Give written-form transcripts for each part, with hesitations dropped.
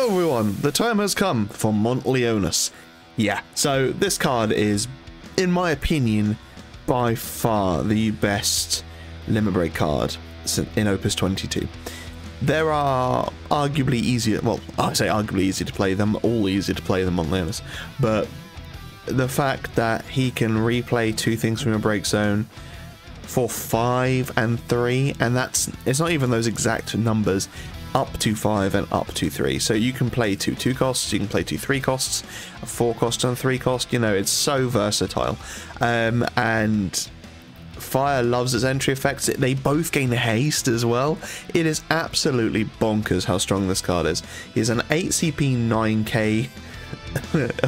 Hello everyone, the time has come for Mont Leonis. Yeah, so this card is, in my opinion, by far the best limit break card in Opus 22. There are arguably easier, well, I say arguably easy to play them, all easier to play than Mont Leonis, but the fact that he can replay two things from your break zone for 5 and 3, and it's not even those exact numbers, up to 5 and up to 3. So you can play 2 costs, you can play 3 costs, a 4 cost and 3 cost, you know, it's so versatile. And Fire loves its entry effects. They both gain haste as well. It is absolutely bonkers how strong this card is. He's an 8 CP 9k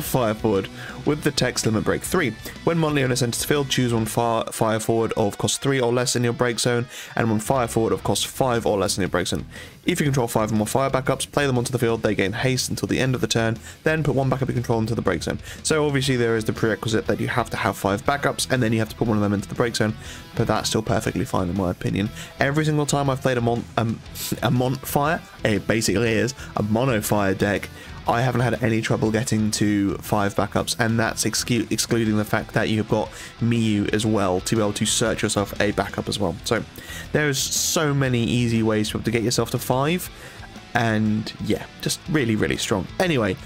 fire forward with the text limit break 3. When Mont Leonis enters the field, choose one fire forward of cost 3 or less in your break zone, and one fire forward of cost 5 or less in your break zone. If you control 5 or more fire backups, play them onto the field. They gain haste until the end of the turn, then put one backup you control into the break zone. So obviously there is the prerequisite that you have to have 5 backups, and then you have to put one of them into the break zone, but that's still perfectly fine in my opinion. Every single time I've played a Mont Fire, it basically is a mono fire deck, I haven't had any trouble getting to 5 backups, and that's excluding the fact that you've got Miyu as well to be able to search yourself a backup as well. So there's so many easy ways to be able to get yourself to 5, and yeah, just really, really strong. Anyway,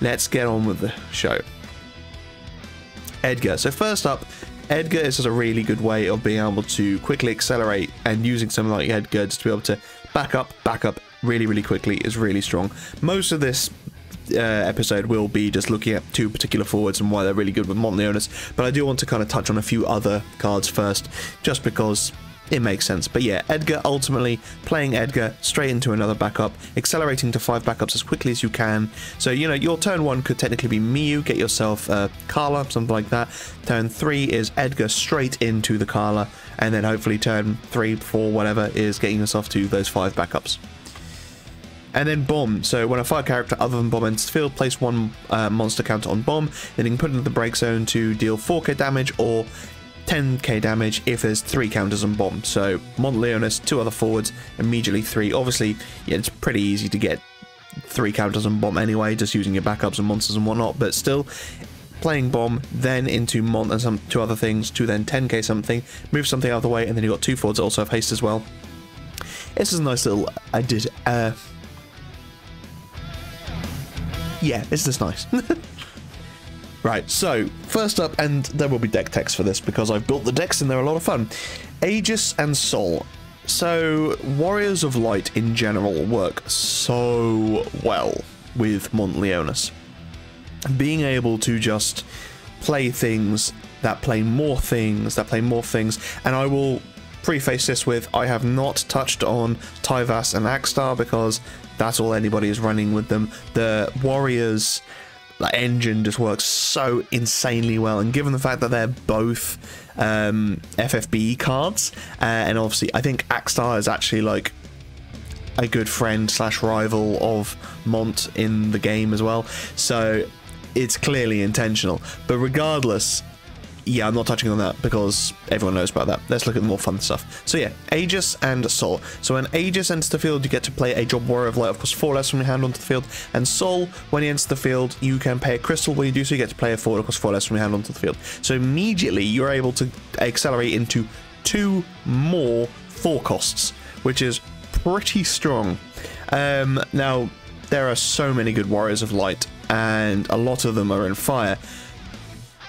let's get on with the show. Edgar. So first up, Edgar is just a really good way of being able to quickly accelerate, and using something like Edgar to be able to back up really, really quickly is really strong. Most of this episode will be just looking at 2 particular forwards and why they're really good with Mont Leonis, but I do want to kind of touch on a few other cards first, just because it makes sense. But yeah, Edgar, ultimately playing Edgar straight into another backup, accelerating to 5 backups as quickly as you can. So, you know, your turn 1 could technically be Miyu, get yourself Carla, something like that. Turn 3 is Edgar straight into the Carla, and then hopefully turn 3, 4, whatever, is getting yourself to those 5 backups. And then Bomb. So when a fire character other than Bomb enters the field, place 1 monster counter on Bomb, then you can put it into the break zone to deal 4k damage or 10k damage if there's 3 counters on Bomb. So Mont Leonis, 2 other forwards, immediately 3. Obviously, yeah, it's pretty easy to get 3 counters on Bomb anyway, just using your backups and monsters and whatnot, but still, playing Bomb, then into Mont and some 2 other things to then 10k something, move something out of the way, and then you've got 2 forwards that also have haste as well. This is a nice little yeah, it's just nice. Right, so first up, and there will be deck text for this because I've built the decks and they're a lot of fun. Aegis and Sol. So Warriors of Light in general work so well with Mont Leonis. Being able to just play things that play more things, and I will preface this with, I have not touched on Tyvas and Axstar because that's all anybody is running with them. The Warriors engine just works so insanely well, and given the fact that they're both FFB cards, and obviously I think Axstar is actually like a good friend / rival of Mont in the game as well, so it's clearly intentional. But regardless, yeah, I'm not touching on that because everyone knows about that. Let's look at the more fun stuff. So yeah, Aegis and Sol. So when Aegis enters the field, you get to play a Job Warrior of Light, of course 4 less from your hand onto the field. And Sol, when he enters the field, you can pay a crystal. When you do so, you get to play a forward, of course 4 less from your hand onto the field. So immediately, you're able to accelerate into 2 more 4 costs, which is pretty strong. Now, there are so many good Warriors of Light, and a lot of them are in fire.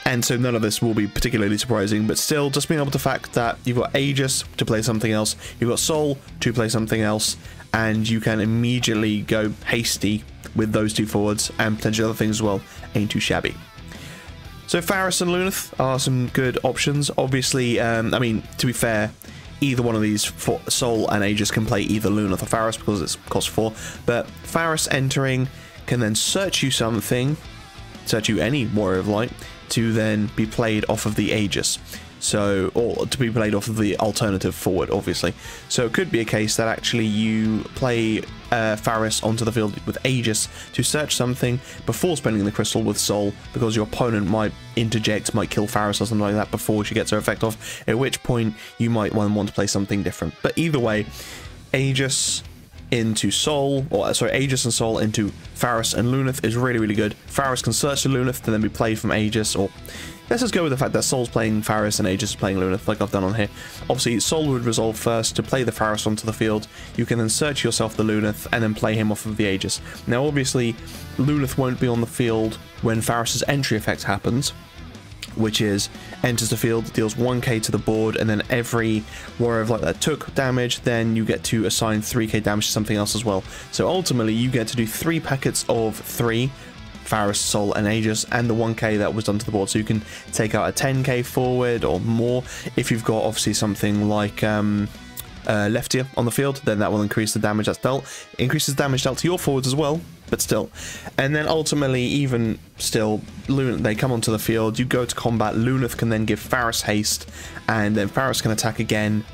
And so none of this will be particularly surprising, but still, just being able to fact that you've got Aegis to play something else, you've got Sol to play something else, and you can immediately go hasty with those 2 forwards, and potentially other things as well, ain't too shabby. So Faris and Luneth are some good options. Obviously, I mean, to be fair, either one of these, Sol and Aegis, can play either Luneth or Faris because it's cost 4, but Faris entering can then search you something, search you any Warrior of Light, to then be played off of the Aegis. So, or to be played off of the alternative forward, obviously. So it could be a case that actually you play Faris onto the field with Aegis to search something before spending the crystal with Sol, because your opponent might interject, might kill Faris or something like that before she gets her effect off, at which point you might want to play something different. But either way, Aegis into Sol, or sorry, Aegis and Sol into Faris and Luneth is really, really good. Faris can search the Luneth to then be played from Aegis, or let's just go with the fact that Sol's playing Faris and Aegis is playing Luneth, like I've done on here. Obviously, Sol would resolve first to play the Faris onto the field. You can then search yourself the Luneth and then play him off of the Aegis. Now, obviously, Luneth won't be on the field when Faris's entry effect happens, which is enters the field, deals 1k to the board, and then every Warrior of Light that took damage, then you get to assign 3k damage to something else as well. So ultimately, you get to do 3 packets of 3, Faris, Sol, and Aegis, and the 1k that was done to the board. So you can take out a 10k forward or more. If you've got obviously something like Leftia on the field, then that will increase the damage that's dealt. Increases damage dealt to your forwards as well, but still. And then ultimately, even still, they come onto the field, you go to combat, Luneth can then give Faris haste, and then Faris can attack again,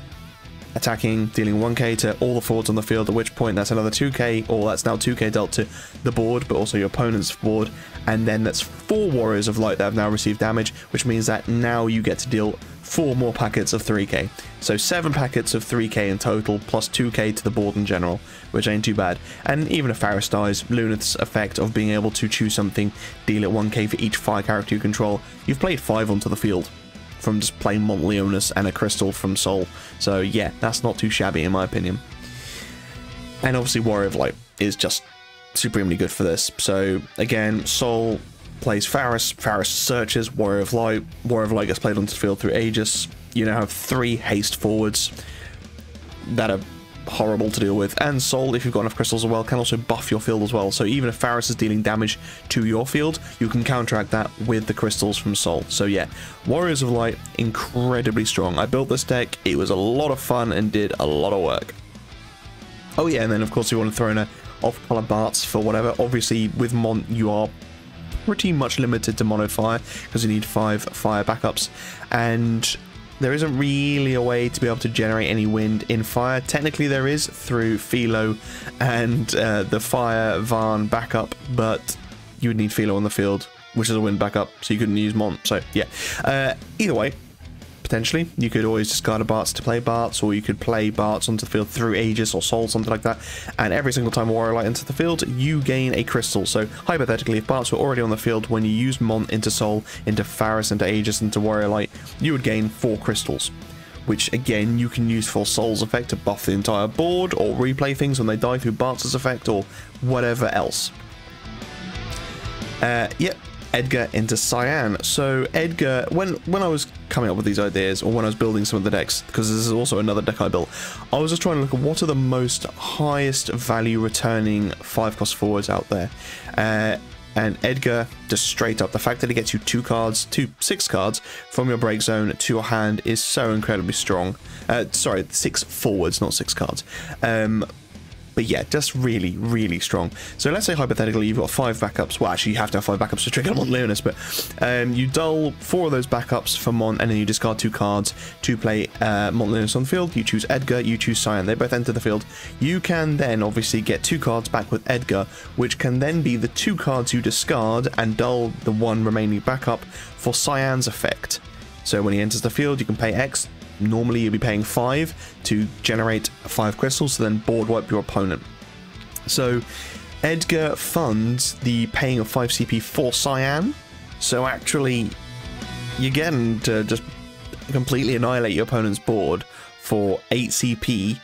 attacking, dealing 1k to all the forwards on the field, at which point that's another 2k, or that's now 2k dealt to the board, but also your opponent's board, and then that's 4 Warriors of Light that have now received damage, which means that now you get to deal 4 more packets of 3k. So 7 packets of 3k in total, plus 2k to the board in general, which ain't too bad. And even if Faris dies, Luneth's effect of being able to choose something, deal it 1k for each fire character you control, you've played 5 onto the field from just playing Mont Leonis and a crystal from Sol. So yeah, that's not too shabby in my opinion. And obviously Warrior of Light is just supremely good for this. So again, Sol plays Faris, Faris searches, Warrior of Light gets played onto the field through Aegis. You now have 3 haste forwards that are horrible to deal with, and Sol, if you've got enough crystals as well, can also buff your field as well. So even if Faris is dealing damage to your field, you can counteract that with the crystals from Sol. So yeah, Warriors of Light, incredibly strong. I built this deck, it was a lot of fun and did a lot of work. Oh yeah, and then of course you want to throw in a off-color Barts for whatever. Obviously with Mont you are pretty much limited to mono fire because you need 5 fire backups, and there isn't really a way to be able to generate any wind in fire. Technically there is through Philo and the Fire Varn backup, but you would need Philo on the field, which is a wind backup, so you couldn't use Mont. So yeah, either way, potentially you could always discard a Barts to play Barts, or you could play Barts onto the field through Aegis or Sol, something like that, and every single time a Warrior Light enters the field you gain a crystal. So hypothetically, if Barts were already on the field when you use Mont into Sol, into Faris, into Aegis, into Warrior Light, you would gain 4 crystals, which again you can use for Sol's effect to buff the entire board, or replay things when they die through Barts' effect, or whatever else. Yep. Edgar into Cyan. So Edgar, when I was coming up with these ideas, or when I was building some of the decks, because this is also another deck I built, I was just trying to look at what are the most highest value returning 5-cost forwards out there. And Edgar, just straight up, the fact that it gets you 6 cards from your break zone to your hand is so incredibly strong. Sorry, 6 forwards, not 6 cards. But yeah, just really, really strong. So let's say hypothetically you've got 5 backups. Well, actually you have to have 5 backups to trigger Mont Leonis, but you dull 4 of those backups for Mont, and then you discard 2 cards to play Mont Leonis on the field. You choose Edgar, you choose Cyan. They both enter the field. You can then obviously get 2 cards back with Edgar, which can then be the 2 cards you discard and dull the 1 remaining backup for Cyan's effect. So when he enters the field, you can pay X. Normally you'd be paying 5 to generate 5 crystals to then board wipe your opponent. So Edgar funds the paying of 5 CP for Cyan, so actually you're getting to just completely annihilate your opponent's board for 8 CP.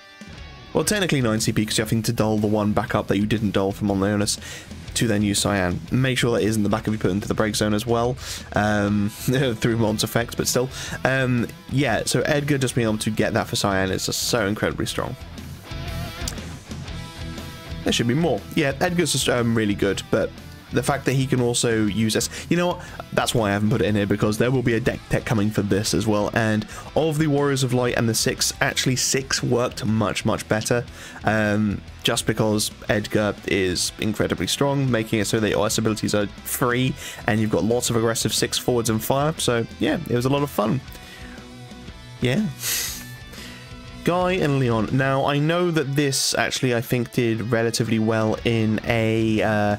Well, technically 9 CP because you're having to dull the 1 backup that you didn't dull from Mont Leonis to then use Cyan. Make sure that is in the backup you put into the break zone as well, through Mont's effect, but still. Yeah, so Edgar just being able to get that for Cyan is just so incredibly strong. There should be more. Yeah, Edgar's just really good, but the fact that he can also use this, you know what, that's why I haven't put it in here, because there will be a deck tech coming for this as well, and of the Warriors of Light and the 6, actually 6 worked much better, just because Edgar is incredibly strong, making it so that your S abilities are free, and you've got lots of aggressive 6 forwards and fire, so yeah, it was a lot of fun. Yeah. Guy and Leon. Now, I know that this actually, I think, did relatively well in a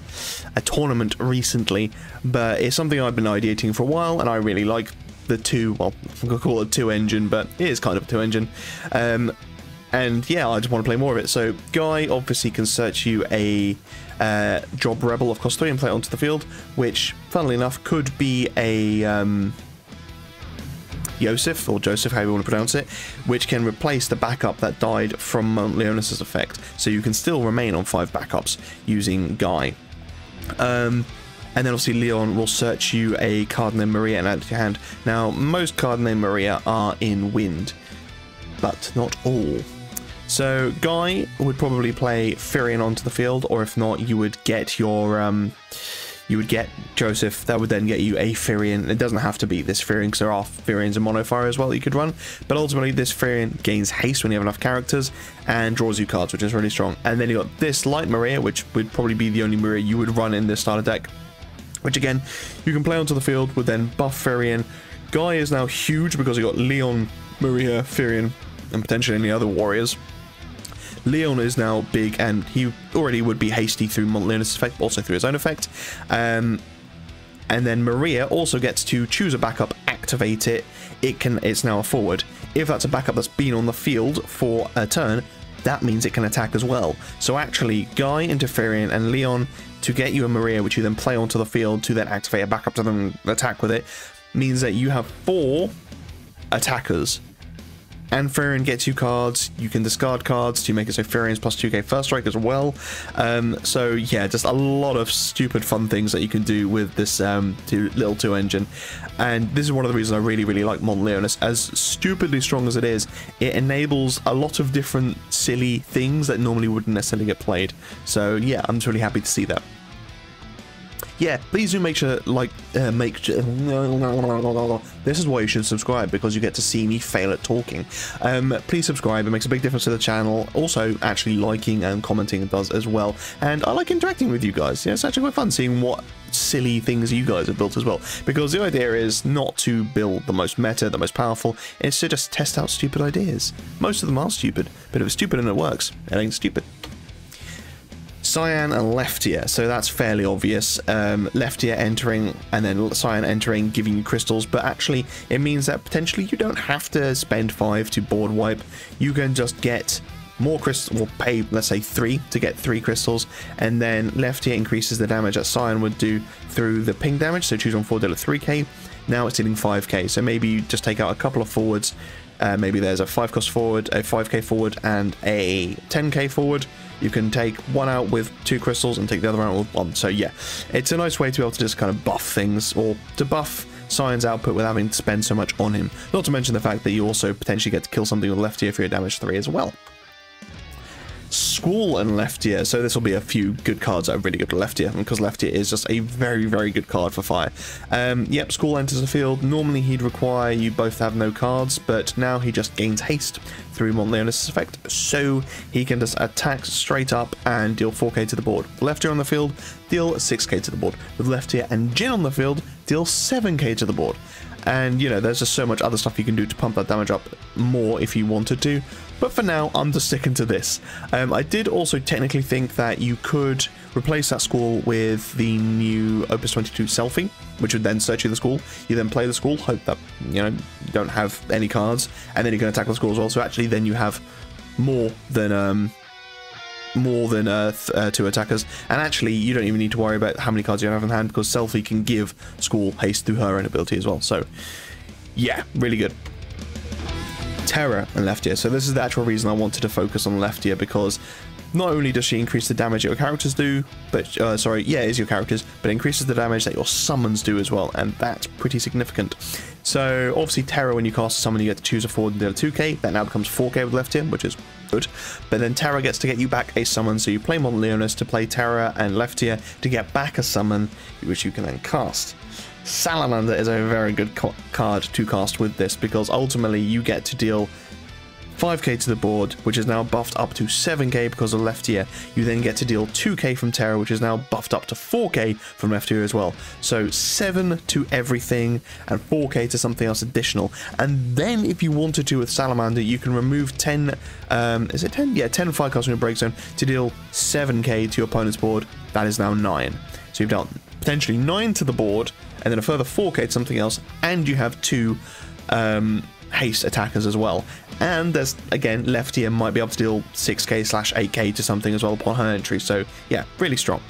tournament recently, but it's something I've been ideating for a while, and I really like the 2, well, I'm going to call it 2 engine, but it is kind of a 2 engine. And yeah, I just want to play more of it. So Guy obviously can search you a Job Rebel of cost 3 and play it onto the field, which, funnily enough, could be a Joseph, or Joseph, however you want to pronounce it, which can replace the backup that died from Mont Leonis' effect. So you can still remain on 5 backups using Guy. And then obviously Leon will search you a card named Maria and add it to your hand. Now, most cards named Maria are in Wind, but not all. So Guy would probably play Firion onto the field, or if not, you would get your Joseph. That would then get you a Firion. It doesn't have to be this Firion, because there are Firions and Monofire as well that you could run, but ultimately this Firion gains haste when you have enough characters and draws you cards, which is really strong. And then you got this Light Maria, which would probably be the only Maria you would run in this starter deck, which again you can play onto the field, would then buff Firion. Guy is now huge because you got Leon, Maria, Firion, and potentially any other warriors. Leon is now big, and he already would be hasty through Mont Leonis' effect, also through his own effect. And then Maria also gets to choose a backup, activate it. It's now a forward. If that's a backup that's been on the field for a turn, that means it can attack as well. So actually, Guy into Firion and Leon to get you a Maria, which you then play onto the field to then activate a backup to then attack with it, means that you have 4 attackers. And Firion gets you cards. You can discard cards to make it so Firion's plus 2k first strike as well. So yeah, just a lot of stupid fun things that you can do with this little 2 engine. And this is one of the reasons I really, really like Mont Leonis. As stupidly strong as it is, it enables a lot of different silly things that normally wouldn't necessarily get played. So yeah, I'm just really happy to see that. Yeah, please do make sure, this is why you should subscribe, because you get to see me fail at talking. Please subscribe, it makes a big difference to the channel. Also, actually liking and commenting does as well. And I like interacting with you guys. Yeah, it's actually quite fun seeing what silly things you guys have built as well. Because the idea is not to build the most meta, the most powerful, it's to just test out stupid ideas. Most of them are stupid, but if it's stupid and it works, it ain't stupid. Cyan and Leftier, so that's fairly obvious. Leftier entering and then Cyan entering, giving you crystals, but actually it means that potentially you don't have to spend 5 to board wipe. You can just get more crystals, or pay, let's say 3 to get 3 crystals, and then Leftier increases the damage that Cyan would do through the ping damage, so choose on 4 deal at 3k. Now it's dealing 5k, so maybe you just take out a couple of forwards. Maybe there's a 5 cost forward, a 5k forward, and a 10k forward. You can take one out with 2 crystals and take the other out with 1. So yeah, it's a nice way to be able to just kind of buff things, or to buff Cyan's output without having to spend so much on him. Not to mention the fact that you also potentially get to kill something with Leftier for your damage 3 as well. Squall and Leftier, so this will be a few good cards that are really good to Leftier, because Leftier is just a very, very good card for fire. Yep, Squall enters the field. Normally he'd require you both to have no cards, but now he just gains haste through Mont Leonis' effect, so he can just attack straight up and deal 4k to the board. Leftier on the field, deal 6k to the board. With Leftier and Jin on the field, deal 7k to the board. And, you know, there's just so much other stuff you can do to pump that damage up more if you wanted to. But for now, I'm just sticking to this. I did also technically think that you could replace that Squall with the new Opus 22 Selfie, which would then search you the Squall. You then play the Squall, hope that, you know, you don't have any cards, and then you can attack the Squall as well. So actually then you have more than 2 attackers, and actually you don't even need to worry about how many cards you have in hand, because Selfie can give Squall haste through her own ability as well. So yeah, really good. Terra and Leftier, so this is the actual reason I wanted to focus on Leftier, because not only does she increase the damage your characters do, but sorry, yeah, it is your characters, but increases the damage that your summons do as well, and that's pretty significant. So obviously Terra, when you cast a summon, you get to choose a forward and deal 2k. That now becomes 4k with Leftier, which is good. But then Terra gets to get you back a summon, so you play Mont Leonis to play Terra and Leftier to get back a summon, which you can then cast. Salamander is a very good card to cast with this, because ultimately you get to deal 5k to the board, which is now buffed up to 7k because of Leftier. You then get to deal 2k from Terra, which is now buffed up to 4k from Leftier as well. So 7 to everything and 4k to something else additional. And then if you wanted to with Salamander, you can remove 10, is it 10? Yeah, 10 5 cards from your break zone to deal 7k to your opponent's board. That is now 9. So you've done potentially 9 to the board, and then a further 4k to something else, and you have 2 haste attackers as well. And there's, again, Leftia might be able to deal 6k/8k to something as well upon her entry. So yeah, really strong.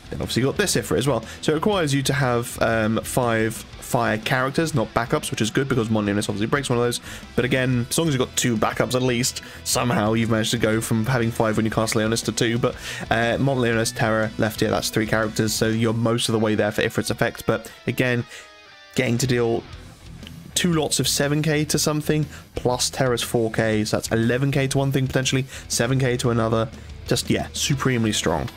Then obviously you got this Ifrit as well. So it requires you to have 5 fire characters, not backups, which is good because Mont Leonis obviously breaks one of those. But again, as long as you've got 2 backups at least, somehow you've managed to go from having 5 when you cast Leonis to 2. But Mont Leonis, Terra, Leftia, that's 3 characters, so you're most of the way there for Ifrit's effect. But again, getting to deal 2 lots of 7k to something, plus Terra's 4k, so that's 11k to one thing potentially, 7k to another. Just, yeah, supremely strong.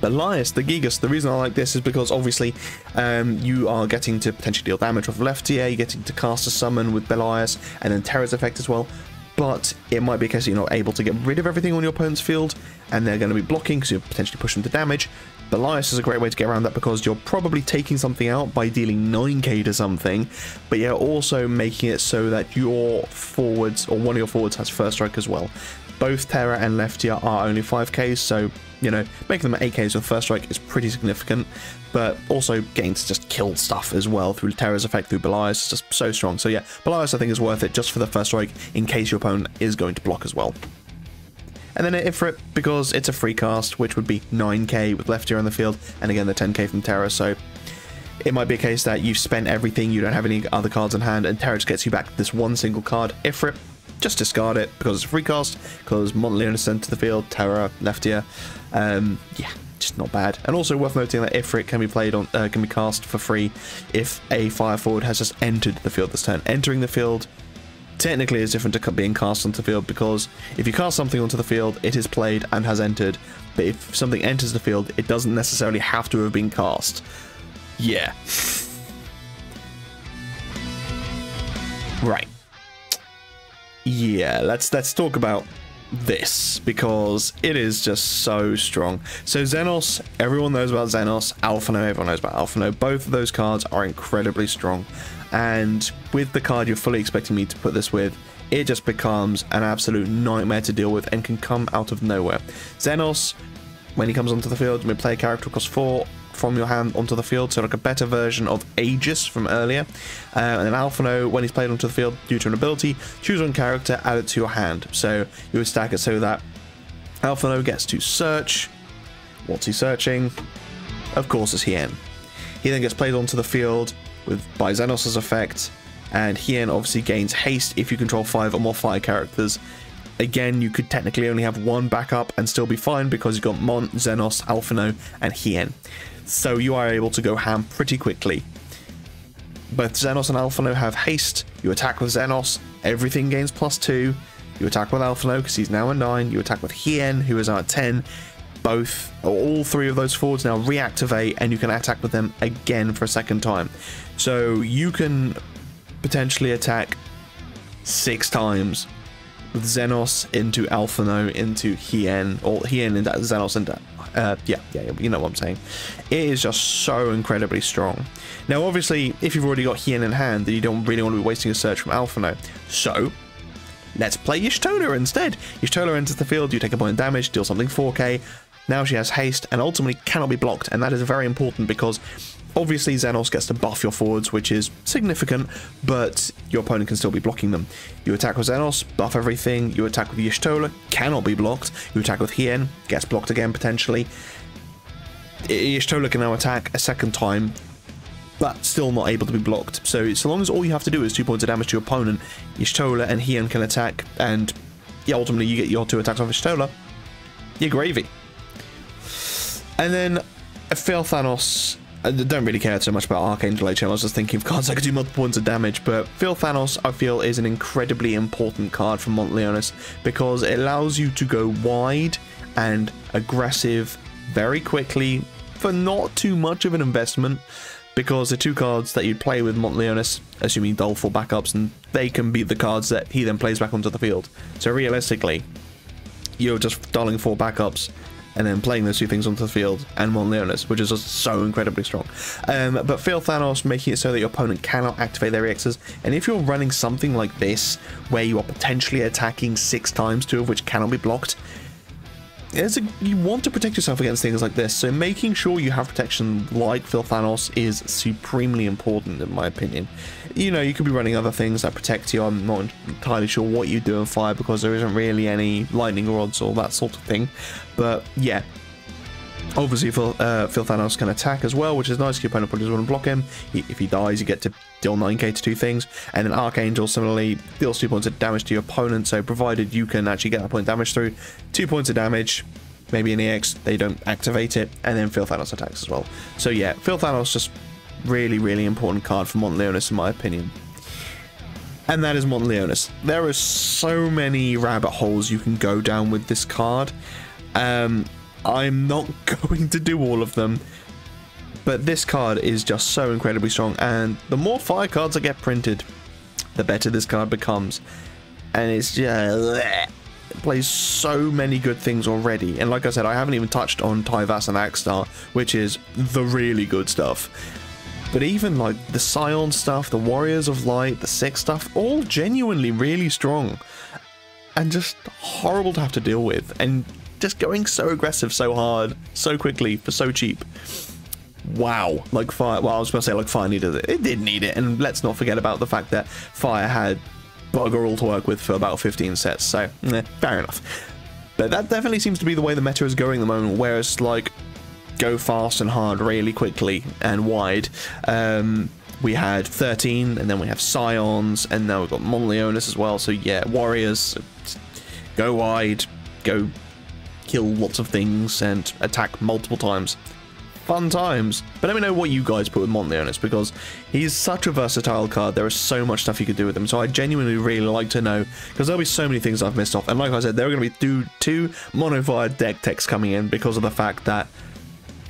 Belias, the Gigas, the reason I like this is because obviously you are getting to potentially deal damage with Leftia, you're getting to cast a summon with Belias, and then Terra's effect as well. But it might be a case that you're not able to get rid of everything on your opponent's field, and they're going to be blocking because you potentially push them to damage. Belias is a great way to get around that because you're probably taking something out by dealing 9k to something, but you're also making it so that your forwards, or one of your forwards, has first strike as well. Both Terra and Leftia are only 5k, so, you know, making them 8ks with first strike is pretty significant, but also getting to just kill stuff as well through Terra's effect, through Belias, is just so strong. So yeah, Belias I think is worth it just for the first strike in case your opponent is going to block as well. And then Ifrit, because it's a free cast, which would be 9k with Leftia on the field, and again the 10k from Terra, so it might be a case that you've spent everything, you don't have any other cards in hand, and Terra just gets you back this one single card. Ifrit, just discard it because it's a free cast, because Mont Leonis sent to the field, Terra, Leftia, yeah, just not bad. And also worth noting that Ifrit can be played on, can be cast for free if a fire forward has just entered the field this turn. Entering the field technically is different to being cast onto the field, because if you cast something onto the field, it is played and has entered, but if something enters the field, it doesn't necessarily have to have been cast. Yeah. Right. Yeah, let's talk about this, because it is just so strong. So Xenos, everyone knows about Xenos. Alphino, everyone knows about Alphino. Both of those cards are incredibly strong, and with the card you're fully expecting me to put this with, it just becomes an absolute nightmare to deal with and can come out of nowhere. Xenos, when he comes onto the field, you may play a character across 4 from your hand onto the field, so like a better version of Aegis from earlier. And then Alphino, when he's played onto the field due to an ability, choose one character, add it to your hand. So you would stack it so that Alphino gets to search. What's he searching? Of course it's Hien. He then gets played onto the field by Xenos' effect, and Hien obviously gains haste if you control 5 or more fire characters. Again, you could technically only have 1 backup and still be fine because you've got Mont, Xenos, Alphino, and Hien. So you are able to go ham pretty quickly. Both Xenos and Alphino have haste. You attack with Xenos, everything gains +2. You attack with Alphino because he's now a 9. You attack with Hien, who is now at 10. All 3 of those forwards now reactivate, and you can attack with them again for a second time. So you can potentially attack 6 times with Xenos into Alphino into Hien, or Hien into Xenos into yeah, you know what I'm saying. It is just so incredibly strong. Now obviously if you've already got Hien in hand, then you don't really want to be wasting a search from Alphino, so let's play Y'shtola instead. Y'shtola enters the field, you take a point of damage, deal something 4k. Now she has haste and ultimately cannot be blocked, and that is very important because obviously Xenos gets to buff your forwards, which is significant, but your opponent can still be blocking them. You attack with Xenos, buff everything. You attack with Y'shtola, cannot be blocked. You attack with Hien, gets blocked again potentially. Y'shtola can now attack a second time, but still not able to be blocked. So long as all you have to do is 2 points of damage to your opponent, Y'shtola and Hien can attack, and yeah, ultimately you get your 2 attacks off Y'shtola. You're gravy. And then Phil Thanos, I don't really care too much about Archangel HM, I was just thinking of cards that could do multiple points of damage, but Phil Thanos I feel is an incredibly important card from Mont Leonis because it allows you to go wide and aggressive very quickly for not too much of an investment, because the 2 cards that you'd play with Mont Leonis, assuming dull 4 backups, and they can be the cards that he then plays back onto the field. So realistically, you're just dulling 4 backups and then playing those 2 things onto the field, and Mont Leonis, which is just so incredibly strong. But Phil Thanos making it so that your opponent cannot activate their EXs, and if you're running something like this, where you are potentially attacking 6 times, 2 of which cannot be blocked, you want to protect yourself against things like this, so making sure you have protection like Phil Thanos is supremely important in my opinion. You know, you could be running other things that protect you. I'm not entirely sure what you do in fire because there isn't really any lightning rods or that sort of thing, but yeah. Obviously, Phil Thanos can attack as well, which is nice. Your opponent probably doesn't want to block him. If he dies, you get to deal 9k to 2 things. And then Archangel, similarly, deals 2 points of damage to your opponent. So provided you can actually get that point of damage through, 2 points of damage, maybe an EX, they don't activate it. And then Phil Thanos attacks as well. So yeah, Phil Thanos, just really, really important card for Mont Leonis in my opinion. And that is Mont Leonis. There are so many rabbit holes you can go down with this card. I'm not going to do all of them, but this card is just so incredibly strong, and the more fire cards I get printed, the better this card becomes. And it's just, it plays so many good things already. And like I said, I haven't even touched on Tyvas and Axstar, which is the really good stuff. But even like the Scion stuff, the Warriors of Light, the Six stuff, all genuinely really strong. And just horrible to have to deal with. And just going so aggressive, so hard, so quickly, for so cheap. Wow. Like Fire, well, I was going to say like Fire needed it. It did need it. And let's not forget about the fact that Fire had bugger all to work with for about 15 sets. So, fair enough. But that definitely seems to be the way the meta is going at the moment. Whereas, like, go fast and hard really quickly and wide. We had 13, and then we have Scions, and now we've got Mont Leonis as well. So yeah, Warriors, go wide, go kill lots of things, and attack multiple times. Fun times. But let me know what you guys put with Mont Leonis, because he's such a versatile card. There is so much stuff you could do with him. So I genuinely really like to know, because there'll be so many things I've missed off. And like I said, there are going to be two mono-fire deck techs coming in because of the fact that,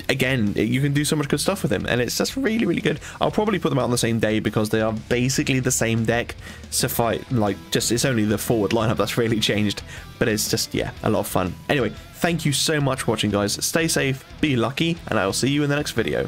again, you can do so much good stuff with him, and it's just really, really good. I'll probably put them out on the same day because they are basically the same deck. So it's only the forward lineup that's really changed, but it's just, yeah, a lot of fun. Anyway, thank you so much for watching, guys. Stay safe, be lucky, and I will see you in the next video.